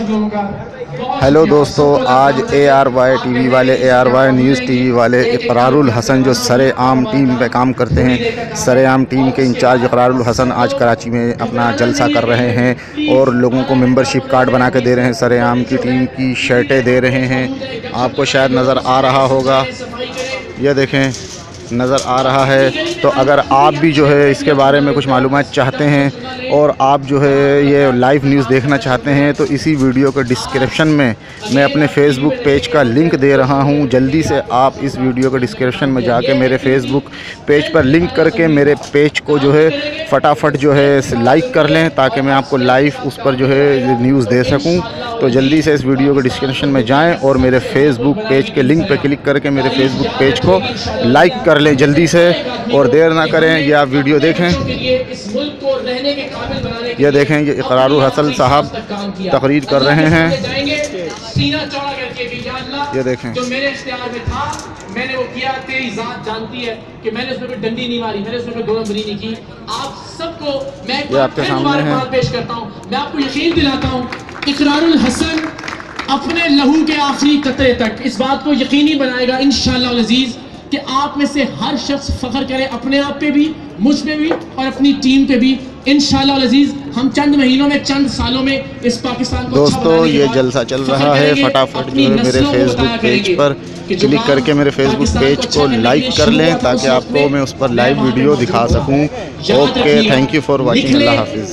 सब लोगों का। हेलो दोस्तों, आज ARY TV वाले, ARY न्यूज़ TV वाले इकरारुल हसन जो सरेआम टीम पे काम करते हैं, सरेआम टीम के इंचार्ज इकरारुल हसन आज कराची में अपना जलसा कर रहे हैं और लोगों को मेंबरशिप कार्ड बना के दे रहे हैं। सरेआम की टीम की शर्टें दे रहे हैं, आपको शायद नज़र आ रहा होगा, ये देखें नज़र आ रहा है। तो अगर आप भी जो है इसके बारे में कुछ मालूमात चाहते हैं और आप जो है ये लाइव न्यूज़ देखना चाहते हैं तो इसी वीडियो के डिस्क्रिप्शन में मैं अपने फेसबुक पेज का लिंक दे रहा हूं। जल्दी से आप इस वीडियो के डिस्क्रिप्शन में जाके मेरे फेसबुक पेज पर लिंक करके मेरे पेज को जो है फटाफट जो है लाइक कर लें, ताकि मैं आपको लाइव उस पर जो है न्यूज़ दे सकूं। तो जल्दी से इस वीडियो के डिस्क्रिप्शन में जाएं और मेरे फेसबुक पेज के लिंक पर क्लिक करके मेरे फेसबुक पेज को लाइक कर लें जल्दी से, और देर ना करें। ये आप वीडियो देखें, ये देखें, ये इकरारुल हसन साहब तकरीर कर रहे हैं, ये देखें। जो मेरे इख्तियार में था मैंने वो किया, तेरी जात जानती है कि मैंने उसमें कोई डंडी नहीं मारी, मैंने उसमें कोई दो नंबरी नहीं की। आप सबको मैं आपके सामने है, पेश करता हूँ। मैं आपको यकीन दिलाता हूँ इकरारुल हसन अपने लहू के आखिरी कतरे तक इस बात को यकीनी बनाएगा इंशाअल्लाह अज़ीज़ कि आप में से हर शख्स फख्र करे अपने आप पे भी, मुझ पे भी और अपनी टीम पे भी इंशाअल्लाह अज़ीज़। हम चंद महीनों में, चंद सालों में इस पाकिस्तान को दोस्तों ये जलसा चल रहा है। फटाफट जो है मेरे फेसबुक पेज पर क्लिक करके मेरे फेसबुक पेज को लाइक कर लें, ताकि आपको मैं उस पर लाइव वीडियो दिखा सकूं। Okay, thank you for watching. अल्लाह हाफिज़।